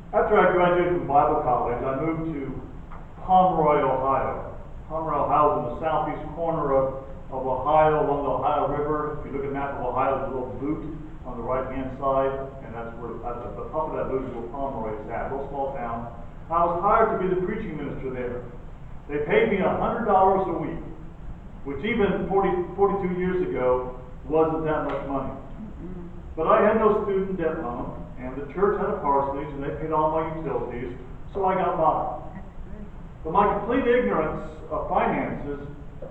After I graduated from Bible college, I moved to Pomeroy, Ohio. Pomeroy, Ohio is in the southeast corner of Ohio, along the Ohio River. If you look at a map of Ohio, there's a little boot on the right-hand side, and that's where, at the top of that boot is where Pomeroy is at, a little small town. I was hired to be the preaching minister there. They paid me $100 a week, which even 42 years ago wasn't that much money. But I had no student debt loan, and the church had a parsonage, and they paid all my utilities, so I got by. But my complete ignorance of finances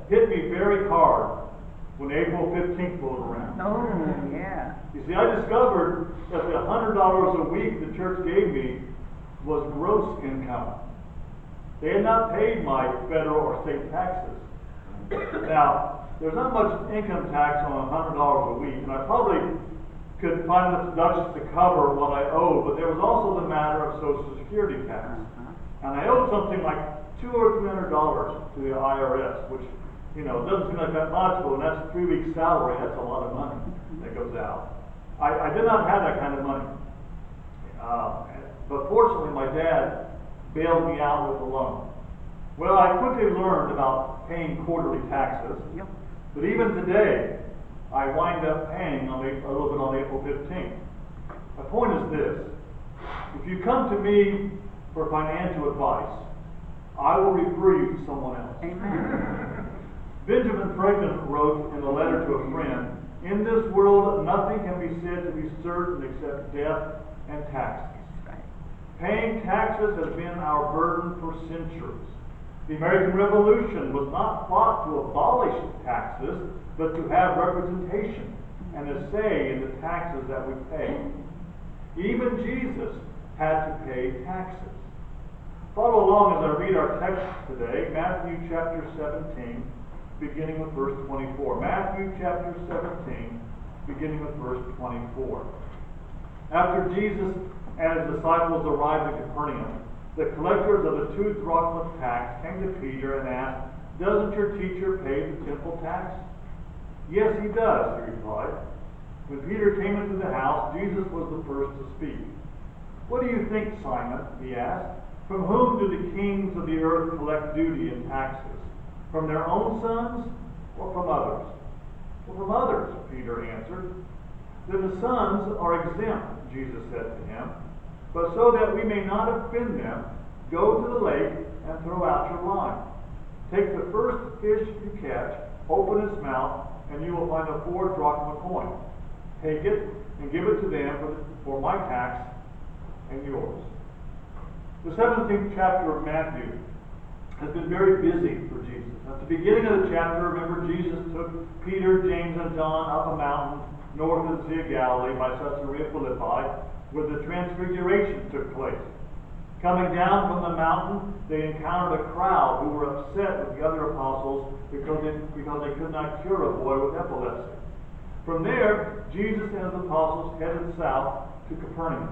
hit me very hard when April 15th rolled around. Oh, yeah. You see, I discovered that the $100 a week the church gave me was gross income. They had not paid my federal or state taxes. Now, there's not much income tax on $100 a week, and I probably could find enough deductions to cover what I owed, but there was also the matter of Social Security tax. And I owed something like $200 or $300 to the IRS, which, doesn't seem like that much, but when that's 3 weeks' salary, that's a lot of money that goes out. I did not have that kind of money. But fortunately, my dad bailed me out with a loan. Well, I quickly learned about paying quarterly taxes, but even today, I wind up paying a little bit on April 15th. My point is this: if you come to me for financial advice, I will refer you to someone else. Amen. Benjamin Franklin wrote in a letter to a friend, "In this world, nothing can be said to be certain except death and taxes." Paying taxes has been our burden for centuries. The American Revolution was not fought to abolish taxes, but to have representation and a say in the taxes that we pay. Even Jesus had to pay taxes. Follow along as I read our text today, Matthew chapter 17, beginning with verse 24. Matthew chapter 17, beginning with verse 24. After Jesus and his disciples arrived at Capernaum, the collectors of the 2 drachma tax came to Peter and asked, "Doesn't your teacher pay the temple tax?" "Yes, he does," he replied. When Peter came into the house, Jesus was the first to speak. "What do you think, Simon?" he asked. "From whom do the kings of the earth collect duty and taxes? From their own sons or from others?" "Well, from others," Peter answered. "Then the sons are exempt," Jesus said to him. "But so that we may not offend them, go to the lake and throw out your line. Take the first fish you catch, open its mouth, and you will find a 4 drachma coin. Take it and give it to them for my tax and yours." The 17th chapter of Matthew has been very busy for Jesus. At the beginning of the chapter, remember, Jesus took Peter, James, and John up a mountain north of the Sea of Galilee by Caesarea Philippi, where the transfiguration took place. Coming down from the mountain, they encountered a crowd who were upset with the other apostles because they could not cure a boy with epilepsy. From there, Jesus and his apostles headed south to Capernaum.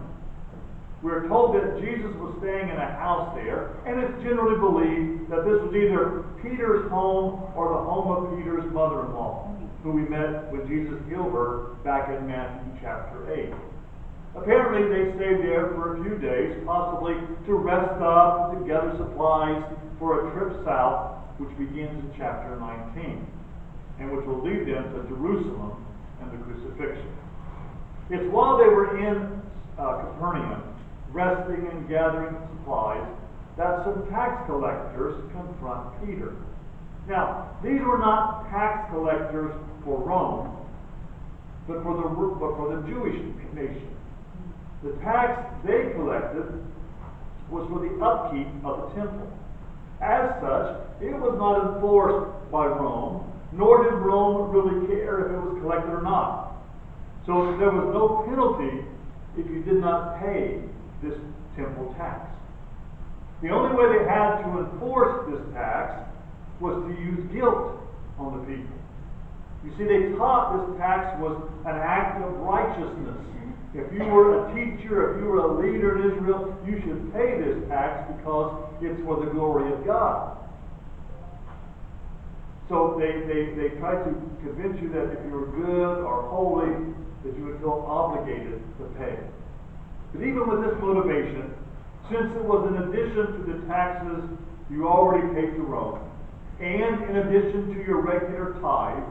We are told that Jesus was staying in a house there, and it's generally believed that this was either Peter's home or the home of Peter's mother-in-law, who we met when Jesus healed her back in Matthew chapter 8. Apparently, they stayed there for a few days, possibly to rest up and to gather supplies for a trip south, which begins in chapter 19, and which will lead them to Jerusalem and the crucifixion. It's while they were in Capernaum, resting and gathering supplies, that some tax collectors confront Peter. Now, these were not tax collectors for Rome, but for the Jewish nation. The tax they collected was for the upkeep of the temple. As such, it was not enforced by Rome, nor did Rome really care if it was collected or not. So there was no penalty if you did not pay this temple tax. The only way they had to enforce this tax was to use guilt on the people. You see, they taught this tax was an act of righteousness. If you were a teacher, if you were a leader in Israel, you should pay this tax because it's for the glory of God. So they tried to convince you that if you were good or holy, that you would feel obligated to pay. But even with this motivation, since it was in addition to the taxes you already paid to Rome, and in addition to your regular tithe,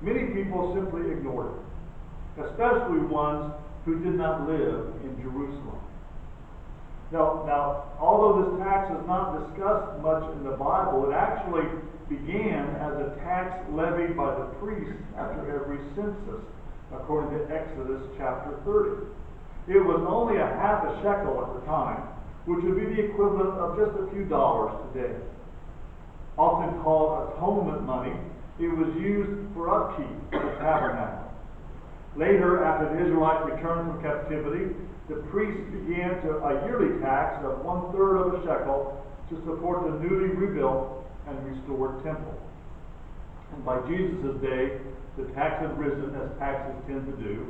many people simply ignored it, especially ones who did not live in Jerusalem. Now, although this tax is not discussed much in the Bible, it actually began as a tax levied by the priests after every census, according to Exodus chapter 30. It was only a half a shekel at the time, which would be the equivalent of just a few dollars today. Often called atonement money, it was used for upkeep of the tabernacle. Later, after the Israelites returned from captivity, the priests began a yearly tax of 1/3 of a shekel to support the newly rebuilt and restored temple. And by Jesus' day, the tax had risen, as taxes tend to do,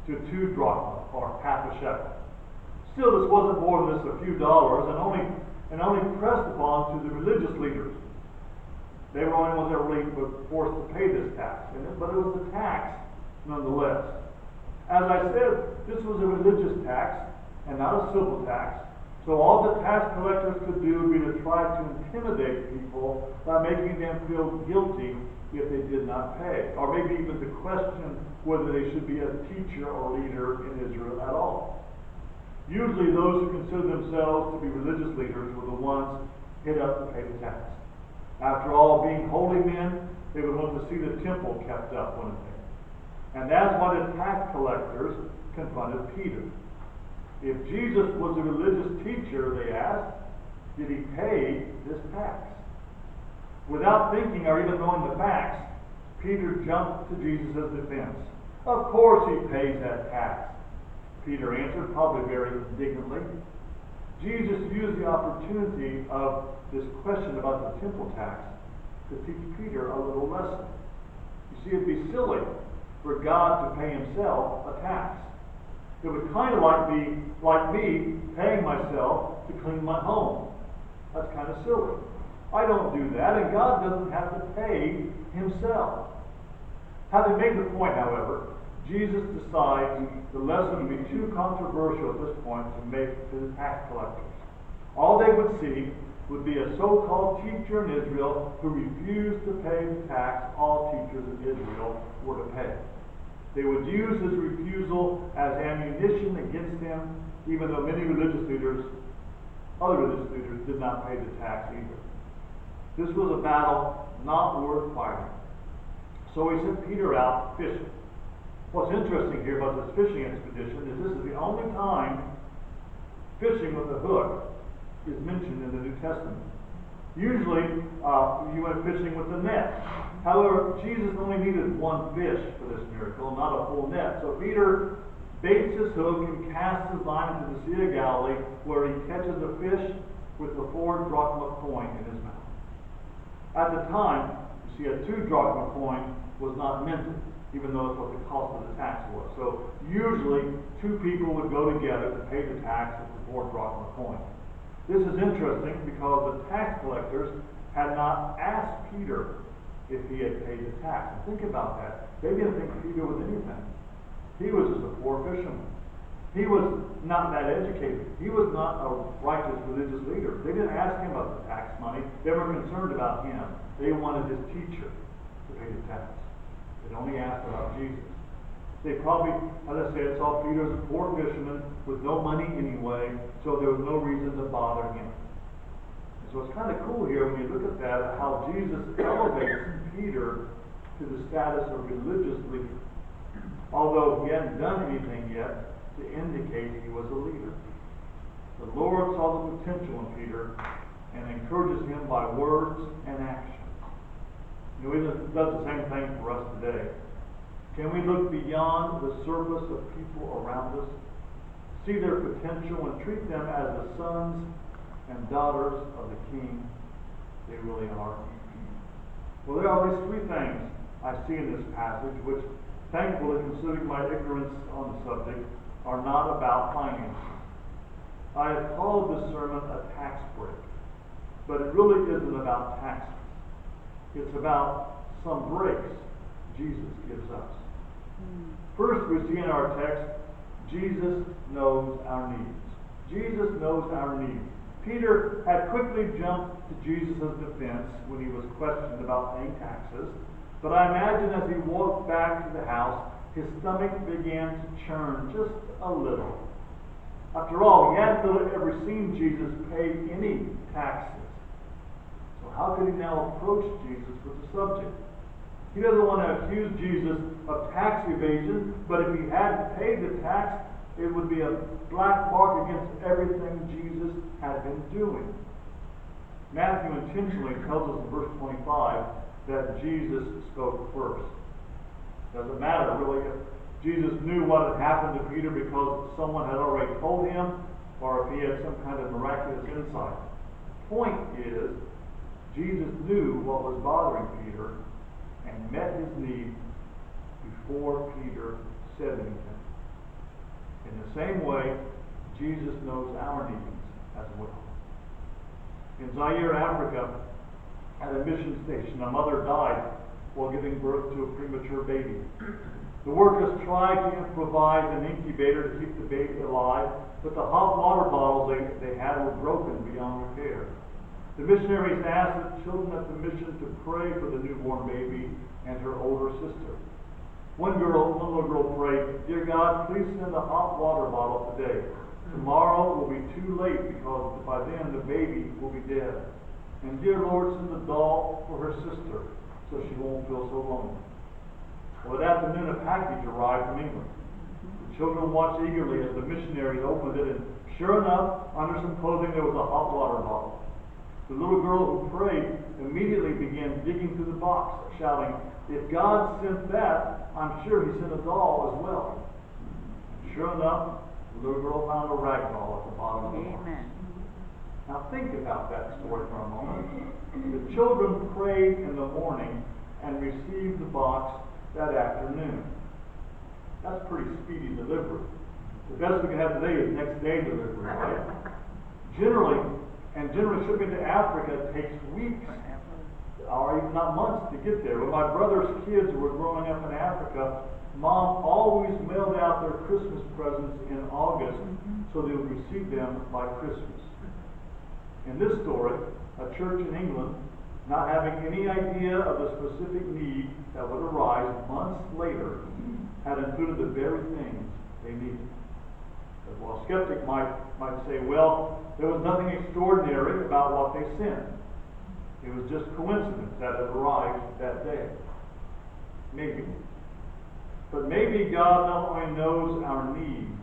to 2 drachma, or half a shekel. Still, this wasn't more than just a few dollars, and only pressed upon to the religious leaders. They were the only ones that really were forced to pay this tax, but it was a tax nonetheless. As I said, this was a religious tax and not a civil tax. So all the tax collectors could do would be to try to intimidate people by making them feel guilty if they did not pay, or maybe even to question whether they should be a teacher or leader in Israel at all. Usually those who considered themselves to be religious leaders were the ones hit up to pay the tax. After all, being holy men, they would want to see the temple kept up, wouldn't they? And that's why the tax collectors confronted Peter. If Jesus was a religious teacher, they asked, did he pay this tax? Without thinking or even knowing the facts, Peter jumped to Jesus' defense. Of course he pays that tax, Peter answered, probably very indignantly. Jesus used the opportunity of this question about the temple tax to teach Peter a little lesson. You see, it'd be silly for God to pay himself a tax. It would kind of like me paying myself to clean my home. That's kind of silly. I don't do that, and God doesn't have to pay himself. Having made the point, however, Jesus decides the lesson would be too controversial at this point to make to the tax collectors. All they would see would be a so-called teacher in Israel who refused to pay the tax all teachers in Israel were to pay. They would use his refusal as ammunition against him, even though many other religious leaders, did not pay the tax either. This was a battle not worth fighting. So he sent Peter out fishing. What's interesting here about this fishing expedition is this is the only time fishing with a hook is mentioned in the New Testament. Usually, you went fishing with a net. However, Jesus only needed one fish for this miracle, not a full net. So Peter baits his hook and casts his line into the Sea of Galilee, where he catches a fish with a 4 drachma coin in his mouth. At the time, you see, a 2 drachma coin was not minted, even though it's what the cost of the tax was. So usually, 2 people would go together to pay the tax with the 4 drachma coin. This is interesting because the tax collectors had not asked Peter if he had paid the tax. And think about that. They didn't think Peter was anything. He was just a poor fisherman. He was not that educated. He was not a righteous religious leader. They didn't ask him about the tax money. They were concerned about him. They wanted his teacher to pay the tax. They only asked about Jesus. They probably, as I said, saw Peter as a poor fisherman with no money anyway, so there was no reason to bother him. And so it's kind of cool here when you look at that, how Jesus elevates Peter to the status of religious leader, although he hadn't done anything yet to indicate he was a leader. The Lord saw the potential in Peter and encourages him by words and action. You know, he does the same thing for us today. Can we look beyond the surface of people around us, see their potential, and treat them as the sons and daughters of the King they really are? Well, there are these 3 things I see in this passage, which, thankfully, considering my ignorance on the subject, are not about finances. I have called this sermon a tax break, but it really isn't about taxes. It's about some breaks Jesus gives us. First, we see in our text, Jesus knows our needs. Jesus knows our needs. Peter had quickly jumped to Jesus' defense when he was questioned about paying taxes, but I imagine as he walked back to the house, his stomach began to churn just a little. After all, he hadn't really ever seen Jesus pay any taxes. So how could he now approach Jesus with the subject? He doesn't want to accuse Jesus of tax evasion, but if he hadn't paid the tax, it would be a black mark against everything Jesus had been doing. Matthew intentionally tells us in verse 25 that Jesus spoke first. Doesn't matter really if Jesus knew what had happened to Peter because someone had already told him, or if he had some kind of miraculous insight. The point is, Jesus knew what was bothering Peter and met his need before Peter said anything. In the same way, Jesus knows our needs as well. In Zaire, Africa, at a mission station, a mother died while giving birth to a premature baby. The workers tried to improvise an incubator to keep the baby alive, but the hot water bottles they had were broken beyond repair. The missionaries asked the children at the mission to pray for the newborn baby and her older sister. One little girl prayed, "Dear God, please send a hot water bottle today. Tomorrow will be too late because by then the baby will be dead. And dear Lord, send a doll for her sister so she won't feel so lonely." Well, that afternoon a package arrived from England. The children watched eagerly as the missionaries opened it, and sure enough, under some clothing there was a hot water bottle. The little girl who prayed immediately began digging through the box, shouting, "If God sent that, I'm sure he sent a doll as well." And sure enough, the little girl found a rag doll at the bottom of the box. Amen. Now think about that story for a moment. The children prayed in the morning and received the box that afternoon. That's pretty speedy delivery. The best we can have today is next day delivery, right? Generally shipping to Africa takes weeks or even not months to get there. When my brother's kids were growing up in Africa, Mom always mailed out their Christmas presents in August so they would receive them by Christmas. In this story, a church in England, not having any idea of the specific need that would arise months later, had included the very things they needed. While a skeptic might say, well, there was nothing extraordinary about what they sent. It was just coincidence that it arrived that day. Maybe. But maybe God not only knows our needs,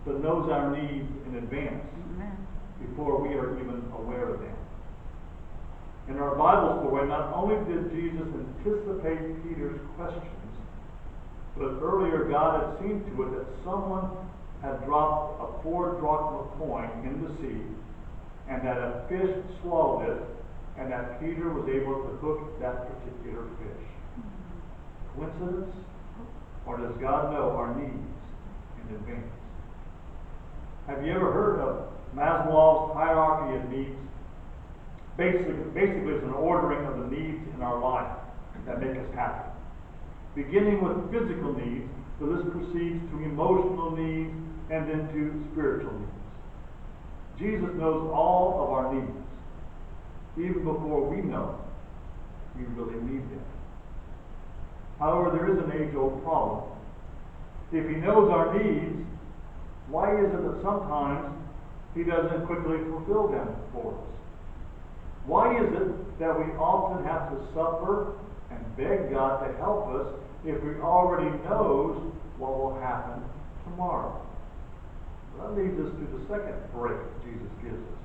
but knows our needs in advance before we are even aware of them. In our Bible story, not only did Jesus anticipate Peter's questions, but earlier God had seen to it that someone had dropped a 4-drachma coin in the sea, and that a fish swallowed it, and that Peter was able to hook that particular fish. Coincidence? Or does God know our needs in advance? Have you ever heard of Maslow's hierarchy of needs? Basically, it's an ordering of the needs in our life that make us happy. Beginning with physical needs, the list proceeds to emotional needs and then to spiritual needs. Jesus knows all of our needs, even before we know we really need them. However, there is an age-old problem. If he knows our needs, why is it that sometimes he doesn't quickly fulfill them for us? Why is it that we often have to suffer and beg God to help us if we already knows what will happen tomorrow? That leads us to the second break Jesus gives us.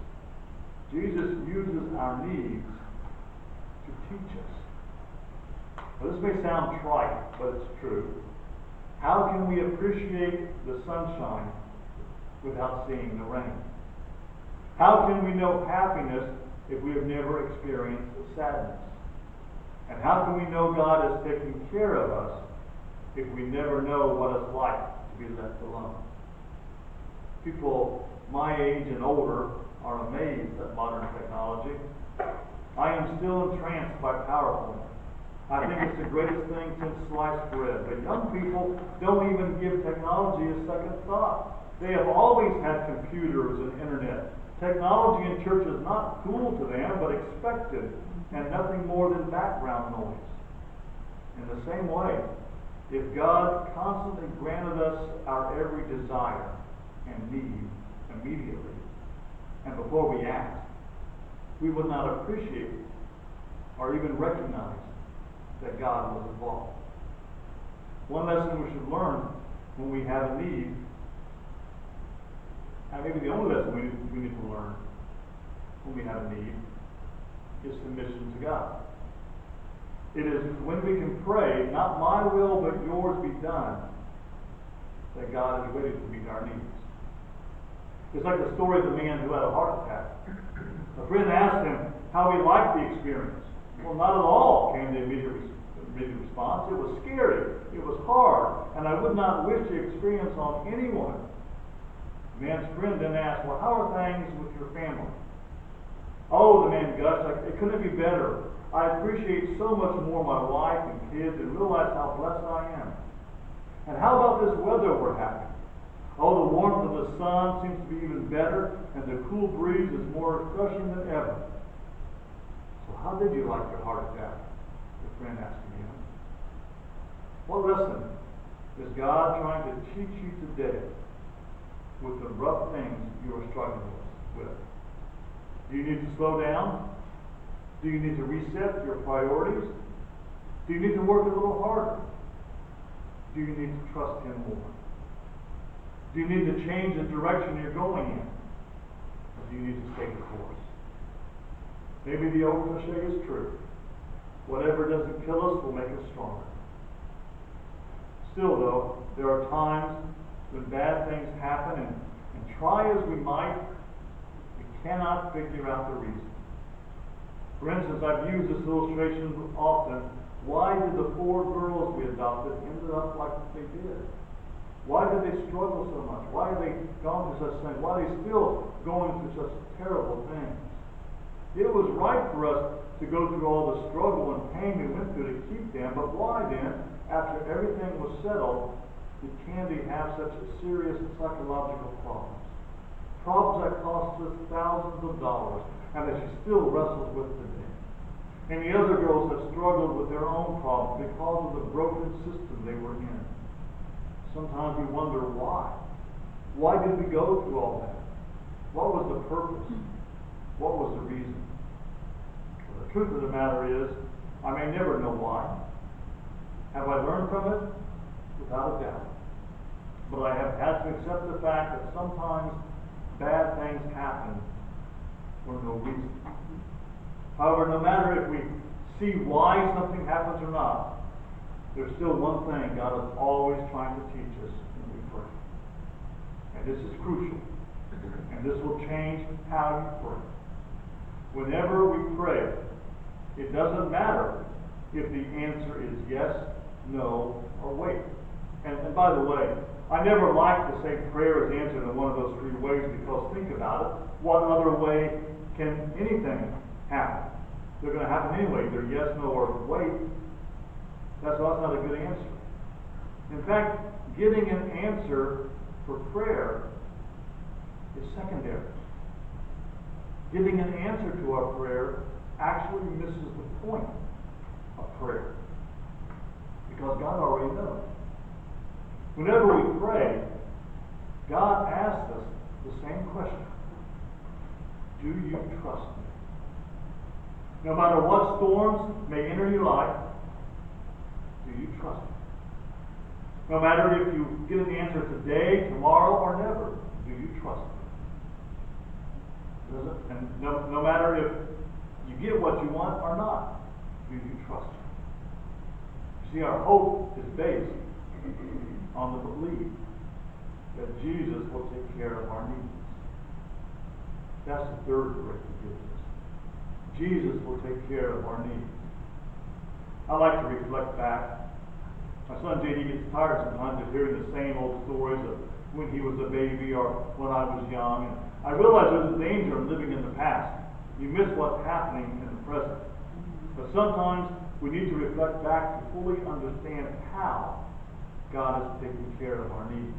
Jesus uses our needs to teach us. Now, this may sound trite, but it's true. How can we appreciate the sunshine without seeing the rain? How can we know happiness if we have never experienced sadness? And how can we know God is taking care of us if we never know what it's like to be left alone? People my age and older are amazed at modern technology. I am still entranced by PowerPoint. I think it's the greatest thing since sliced bread. But young people don't even give technology a second thought. They have always had computers and internet. Technology in church is not cool to them, but expected, and nothing more than background noise. In the same way, if God constantly granted us our every desire and need immediately, and before we ask, we would not appreciate or even recognize that God was involved. One lesson we should learn when we have a need, and maybe the only lesson we need to learn when we have a need, is submission to God. It is when we can pray, not my will but yours be done, that God is ready to meet our needs. It's like the story of the man who had a heart attack. A friend asked him how he liked the experience. Well, not at all, came the immediate response. It was scary, it was hard, and I would not wish the experience on anyone. The man's friend then asked, well, how are things with your family? Oh, the man gushed, it couldn't be better. I appreciate so much more my wife and kids and realize how blessed I am. And how about this weather we're having? Oh, the warmth of the sun seems to be even better, and the cool breeze is more refreshing than ever. So how did you like your heart attack? The friend asked again. What lesson is God trying to teach you today with the rough things you are struggling with? Do you need to slow down? Do you need to reset your priorities? Do you need to work a little harder? Do you need to trust Him more? Do you need to change the direction you're going in? Or do you need to stay the course? Maybe the old cliche is true. Whatever doesn't kill us will make us stronger. Still, though, there are times when bad things happen, and try as we might, we cannot figure out the reason. For instance, I've used this illustration often. Why did the 4 girls we adopted end up like they did? Why did they struggle so much? Why have they gone through such things? Why are they still going through such terrible things? It was right for us to go through all the struggle and pain we went through to keep them, but why then, after everything was settled, did Candy have such serious psychological problems? Problems that cost us thousands of dollars, and that she still wrestles with today. And the other girls have struggled with their own problems because of the broken system they were in. Sometimes we wonder why. Why did we go through all that? What was the purpose? What was the reason? Well, the truth of the matter is, I may never know why. Have I learned from it? Without a doubt. But I have had to accept the fact that sometimes bad things happen for no reason. However, no matter if we see why something happens or not, there's still one thing God is always trying to teach us when we pray. And this is crucial. And this will change how you pray. Whenever we pray, it doesn't matter if the answer is yes, no, or wait. And by the way, I never like to say prayer is answered in one of those 3 ways, because think about it. What other way can anything happen? They're going to happen anyway, either yes, no, or wait. That's not a good answer. In fact, getting an answer for prayer is secondary. Getting an answer to our prayer actually misses the point of prayer, because God already knows. Whenever we pray, God asks us the same question. Do you trust me? No matter what storms may enter your life, do you trust me? No matter if you get an answer today, tomorrow, or never, do you trust me? And no matter if you get what you want or not, do you trust me? You see, our hope is based on the belief that Jesus will take care of our needs. That's the third great forgiveness. Jesus will take care of our needs. I like to reflect back. My son JD gets tired sometimes of hearing the same old stories of when he was a baby or when I was young. And I realize there's a danger of living in the past. You miss what's happening in the present. But sometimes we need to reflect back to fully understand how God is taking care of our needs.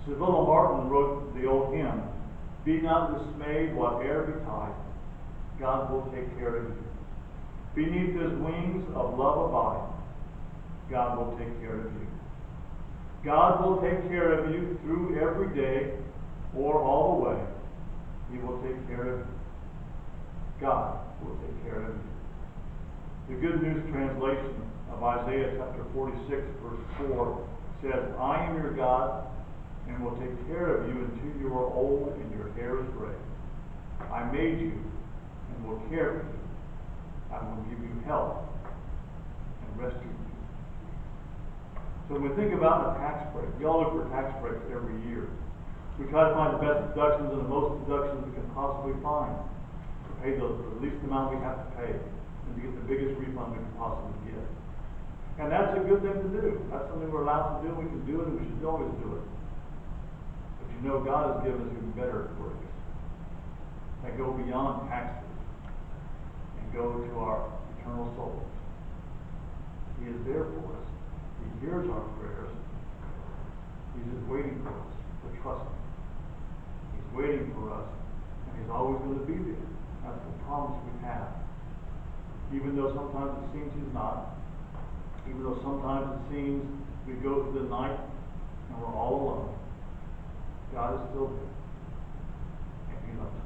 Sevilla Martin wrote the old hymn, "Be not dismayed, whate'er betide, God will take care of you. Beneath his wings of love abide, God will take care of you." God will take care of you through every day or all the way. He will take care of you. God will take care of you. The Good News translation of Isaiah chapter 46 verse 4 says, "I am your God and will take care of you until you are old and your hair is gray. I made you and will care for you. I will give you health and rescue you." So when we think about a tax break, we all look for tax breaks every year. We try to find the best deductions and the most deductions we can possibly find to pay the least amount we have to pay and to get the biggest refund we can possibly get. And that's a good thing to do. That's something we're allowed to do. We can do it, and we should always do it. But you know, God has given us even better breaks that go beyond taxes and go to our eternal souls. He is there for us. He hears our prayers. He's just waiting for us to trust Him. He's waiting for us, and He's always going to be there. That's the promise we have. Even though sometimes it seems He's not, even though sometimes it seems we go through the night and we're all alone, God is still there, and He loves us.